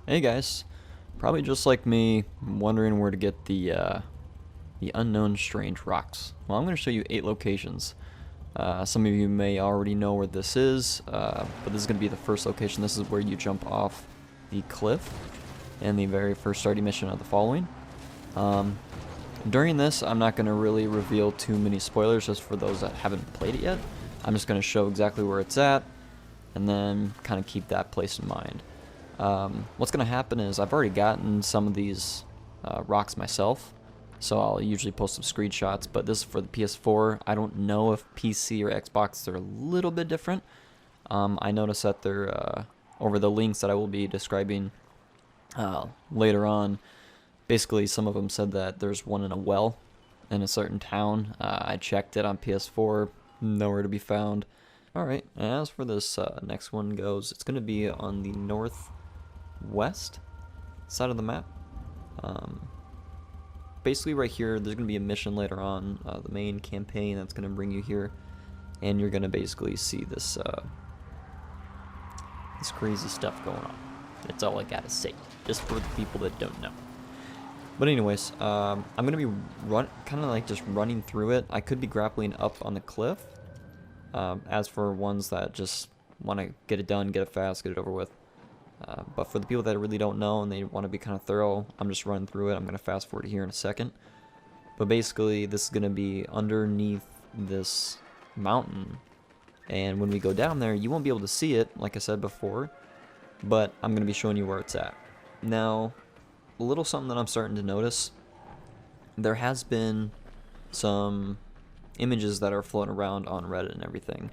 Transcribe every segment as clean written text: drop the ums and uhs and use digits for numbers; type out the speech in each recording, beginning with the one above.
Hey guys, probably just like me, wondering where to get the unknown strange rocks. Well, I'm going to show you 8 locations. Some of you may already know where this is, but this is going to be the first location. This is where you jump off the cliff in the very first starting mission of the following. During this, I'm not going to really reveal too many spoilers just for those that haven't played it yet. I'm just going to show exactly where it's at, and then kind of keep that place in mind. What's going to happen is I've already gotten some of these rocks myself, so I'll usually post some screenshots, but this is for the PS4. I don't know if PC or Xbox they're a little bit different. I noticed that they're over the links that I will be describing later on. Basically, some of them said that there's one in a well in a certain town. I checked it on PS4, nowhere to be found. Alright, as for this next one goes, it's going to be on the northwest side of the map. Basically right here, there's going to be a mission later on, the main campaign that's going to bring you here, and you're going to basically see this this crazy stuff going on. That's all I gotta say, just for the people that don't know. But anyways, I'm going to be kind of like just running through it. I could be grappling up on the cliff. As for ones that just want to get it done, get it fast, get it over with. But for the people that really don't know and they want to be kind of thorough, I'm just running through it. I'm going to fast forward here in a second. But basically, this is going to be underneath this mountain. And when we go down there, you won't be able to see it, like I said before. But I'm going to be showing you where it's at. Now, a little something that I'm starting to notice. There has been some images that are floating around on Reddit and everything,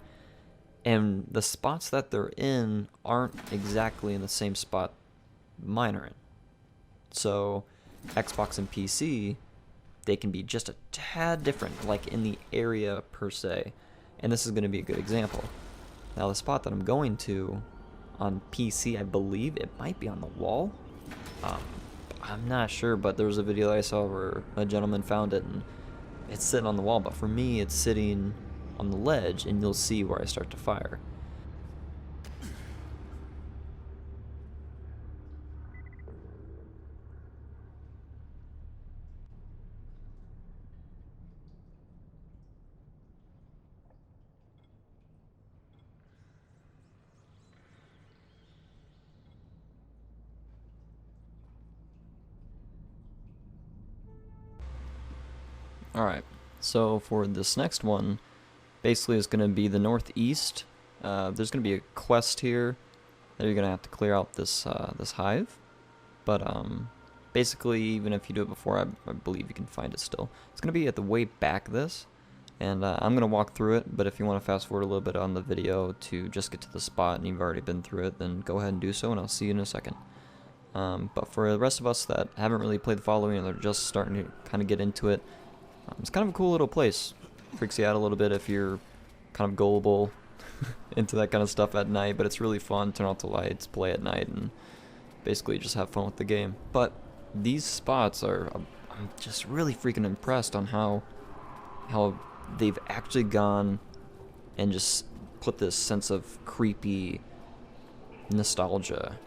and the spots that they're in aren't exactly in the same spot mine are in. So Xbox and PC, they can be just a tad different, like in the area per se, and this is going to be a good example. Now the spot that I'm going to on PC, I believe it might be on the wall. I'm not sure, but there was a video I saw where a gentleman found it and it's sitting on the wall, but for me it's sitting on the ledge, and you'll see where I start to fire. Alright, so for this next one, basically it's going to be the northeast. There's going to be a quest here that you're going to have to clear out this this hive. But basically, even if you do it before, I believe you can find it still. It's going to be at the way back of this, and I'm going to walk through it, but if you want to fast forward a little bit on the video to just get to the spot and you've already been through it, then go ahead and do so, and I'll see you in a second. But for the rest of us that haven't really played the following and they're just starting to kind of get into it, it's kind of a cool little place. Freaks you out a little bit if you're kind of gullible into that kind of stuff at night, but it's really fun. Turn off the lights, play at night, and basically just have fun with the game. But these spots are, I'm just really freaking impressed on how they've actually gone and just put this sense of creepy nostalgia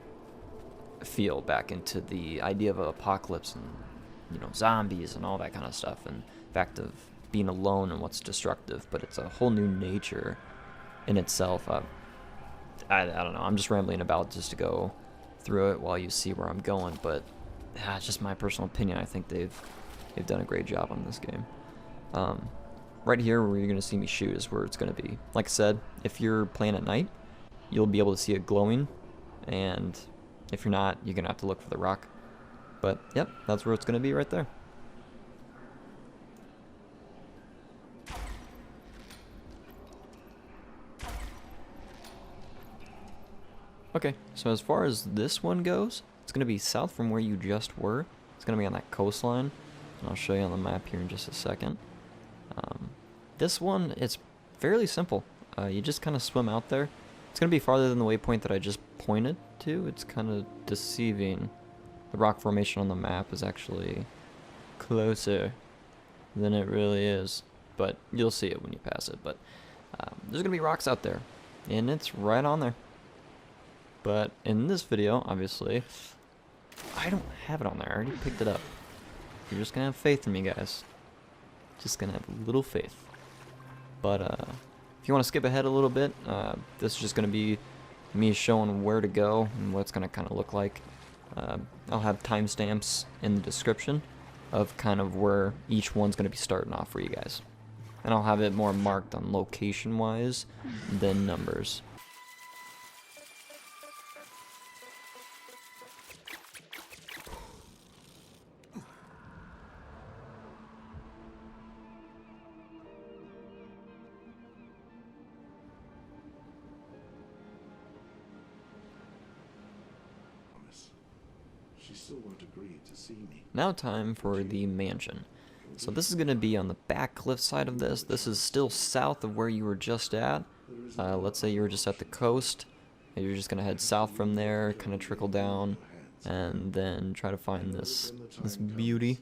feel back into the idea of an apocalypse and, you know, zombies and all that kind of stuff, and the fact of being alone and what's destructive. But it's a whole new nature in itself. I don't know, I'm just rambling about just to go through it while you see where I'm going, but it's just my personal opinion. I think they've done a great job on this game. Right here where you're going to see me shoot is where it's going to be. Like I said, if you're playing at night, you'll be able to see it glowing, and if you're not, you're going to have to look for the rock. But yep, that's where it's going to be right there. Okay, so as far as this one goes, it's going to be south from where you just were. It's going to be on that coastline, and I'll show you on the map here in just a second. This one, it's fairly simple. You just kind of swim out there. It's going to be farther than the waypoint that I just pointed to. It's kind of deceiving. The rock formation on the map is actually closer than it really is, but you'll see it when you pass it. But there's going to be rocks out there, and it's right on there. But in this video, obviously, I don't have it on there. I already picked it up. You're just gonna have faith in me, guys. Just gonna have a little faith. But if you want to skip ahead a little bit, this is just gonna be me showing where to go and what it's gonna kind of look like. I'll have timestamps in the description of kind of where each one's gonna be starting off for you guys. And I'll have it more marked on location-wise than numbers. She still won't agree to see me. Now time for the mansion. So this is going to be on the back cliff side of this. This is still south of where you were just at. Let's say you were just at the coast. And you're just going to head south from there, kind of trickle down, and then try to find this beauty.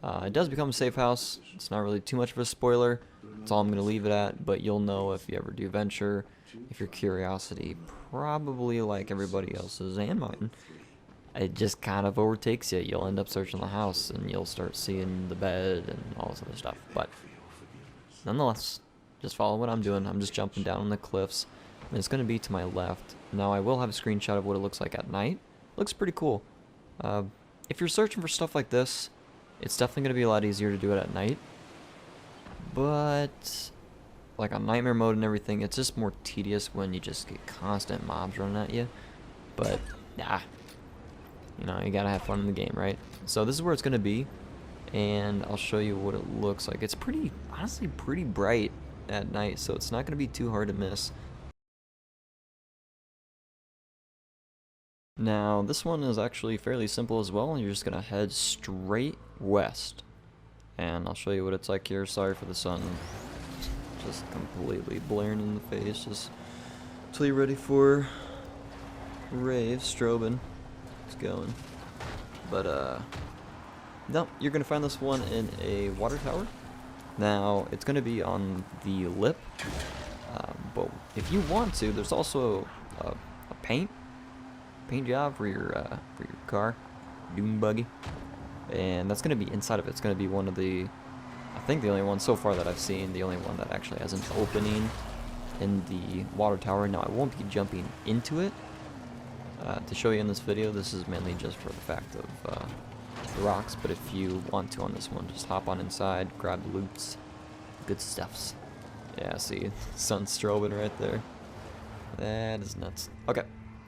It does become a safe house. It's not really too much of a spoiler. That's all I'm going to leave it at, but you'll know if you ever do venture, if your curiosity, probably like everybody else's and mine, it just kind of overtakes you. You'll end up searching the house and you'll start seeing the bed and all this other stuff. But nonetheless, just follow what I'm doing. I'm just jumping down on the cliffs. And it's going to be to my left. Now I will have a screenshot of what it looks like at night. Looks pretty cool. If you're searching for stuff like this, it's definitely going to be a lot easier to do it at night. But like on nightmare mode and everything, it's just more tedious when you just get constant mobs running at you. But nah. You know, you gotta have fun in the game, right? So this is where it's gonna be, and I'll show you what it looks like. It's pretty, honestly, pretty bright at night, so it's not gonna be too hard to miss. Now, this one is actually fairly simple as well. You're just gonna head straight west, and I'll show you what it's like here. Sorry for the sun, just completely blaring in the face. Just until you're ready for rave strobing. It's going. But no, you're gonna find this one in a water tower. Now it's gonna be on the lip, but if you want to, there's also a paint job for your car, dune buggy, and that's gonna be inside of it. It's gonna be one of the, I think the only one so far that I've seen, the only one that actually has an opening in the water tower. Now I won't be jumping into it. To show you in this video, this is mainly just for the fact of the rocks, but if you want to on this one, just hop on inside, grab the loots, good stuffs. Yeah, see, sun strobing right there. That is nuts. Okay,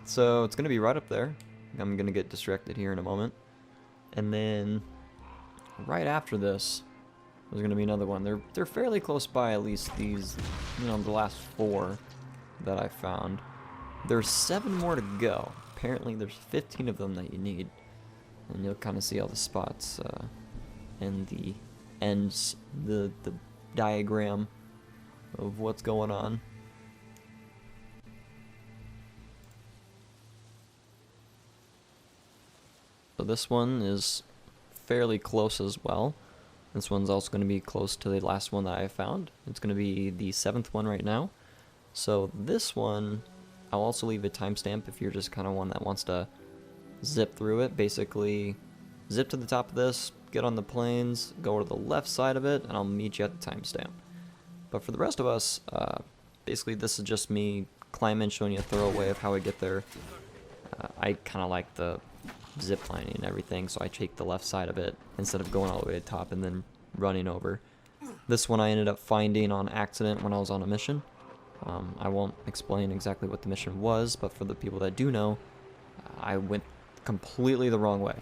so it's going to be right up there. I'm going to get distracted here in a moment. And then, right after this, there's going to be another one. They're fairly close by, at least these, you know, the last 4 that I found. There's 7 more to go. Apparently there's 15 of them that you need. And you'll kind of see all the spots and the ends, the diagram of what's going on. So this one is fairly close as well. This one's also going to be close to the last one that I found. It's going to be the 7th one right now. So this one, I'll also leave a timestamp if you're just kind of one that wants to zip through it. Basically, zip to the top of this, get on the plains, go to the left side of it, and I'll meet you at the timestamp. But for the rest of us, basically this is just me climbing, showing you a thorough way of how I get there. I kind of like the zip lining and everything, so I take the left side of it instead of going all the way to the top and then running over. This one I ended up finding on accident when I was on a mission. I won't explain exactly what the mission was, but for the people that do know, I went completely the wrong way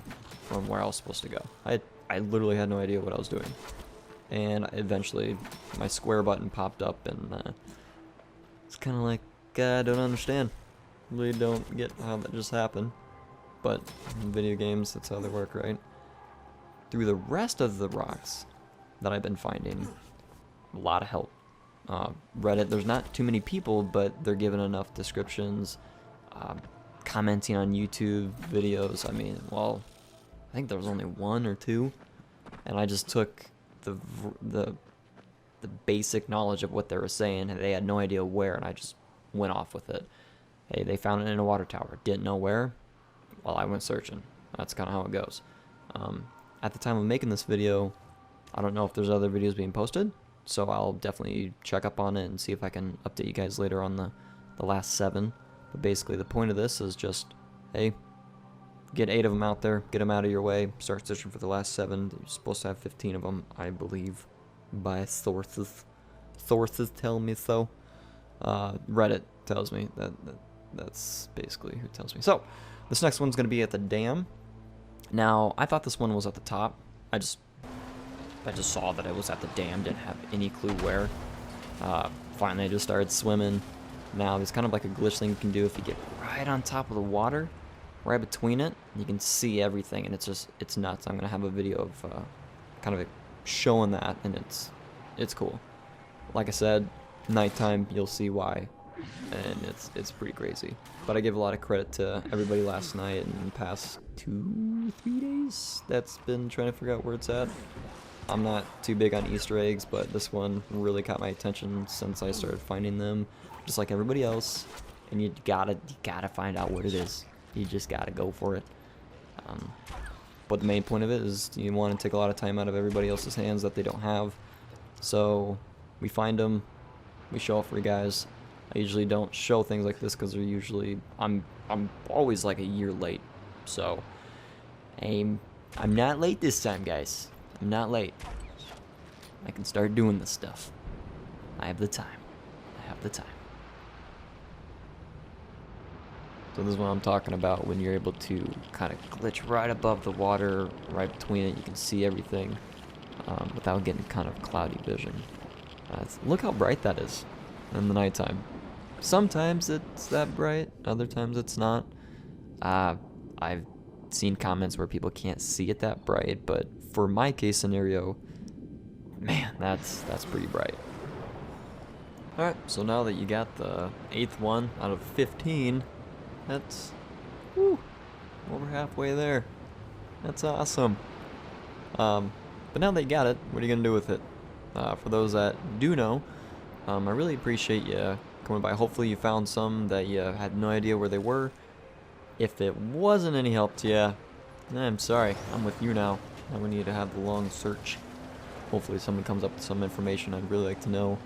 from where I was supposed to go. I literally had no idea what I was doing. And eventually, my square button popped up, and it's kind of like, I don't understand. Really don't get how that just happened. But in video games, that's how they work, right? Through the rest of the rocks that I've been finding, a lot of help. Reddit, there's not too many people, but they're giving enough descriptions, commenting on YouTube videos. I mean, well, I think there was only 1 or 2, and I just took the basic knowledge of what they were saying, and they had no idea where, and I just went off with it. Hey, they found it in a water tower. Didn't know where. Well, I went searching. That's kind of how it goes. At the time of making this video, I don't know if there's other videos being posted, so I'll definitely check up on it and see if I can update you guys later on the last 7. But basically the point of this is just, hey, get 8 of them out there, get them out of your way, start searching for the last 7. You're supposed to have 15 of them, I believe, by sources. Sources tell me so. Reddit tells me that's basically who tells me. So, this next one's going to be at the dam. Now, I thought this one was at the top. I just saw that it was at the dam, didn't have any clue where. Finally, I just started swimming. Now, there's kind of like a glitch thing you can do if you get right on top of the water, right between it. You can see everything, and it's nuts. I'm going to have a video of kind of showing that, and it's cool. Like I said, nighttime, you'll see why, and it's pretty crazy. But I give a lot of credit to everybody last night and the past 2-3 days that's been trying to figure out where it's at. I'm not too big on Easter eggs, but this one really caught my attention since I started finding them, just like everybody else. And you gotta find out what it is. You just gotta go for it. But the main point of it is you want to take a lot of time out of everybody else's hands that they don't have. So we find them, we show off for you guys. I usually don't show things like this because they're usually I'm always like a year late. So I'm not late this time, guys. I'm not late. I can start doing this stuff. I have the time. I have the time. So this is what I'm talking about, when you're able to kind of glitch right above the water, right between it. You can see everything without getting kind of cloudy vision. Look how bright that is in the nighttime. Sometimes it's that bright, other times it's not. I've seen comments where people can't see it that bright, but for my case scenario, man, that's pretty bright. Alright, so now that you got the 8th one out of 15, that's over halfway there. That's awesome. But now that you got it, what are you going to do with it? For those that do know, I really appreciate you coming by. Hopefully you found some that you had no idea where they were. If it wasn't any help to you, I'm sorry. I'm with you now. Now we need to have the long search. Hopefully someone comes up with some information. I'd really like to know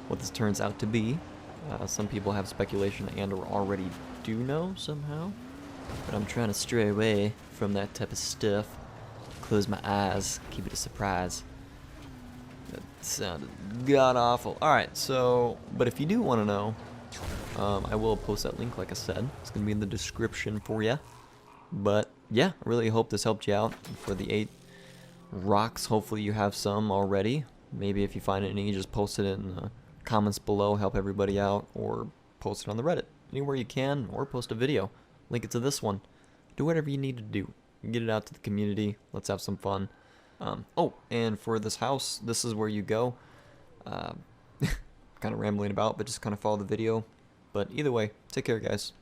what this turns out to be. Some people have speculation and or already do know somehow. But I'm trying to stray away from that type of stuff. Close my eyes. Keep it a surprise. That sounded god-awful. Alright, so, but if you do want to know, I will post that link, like I said. It's going to be in the description for you. But, yeah, I really hope this helped you out for the 8 rocks. Hopefully you have some already. Maybe if you find any, just post it in the comments below, help everybody out, or post it on the Reddit. Anywhere you can, or post a video. Link it to this one. Do whatever you need to do. Get it out to the community. Let's have some fun. Oh, and for this house, this is where you go. Kind of rambling about, but just kind of follow the video. But either way, take care, guys.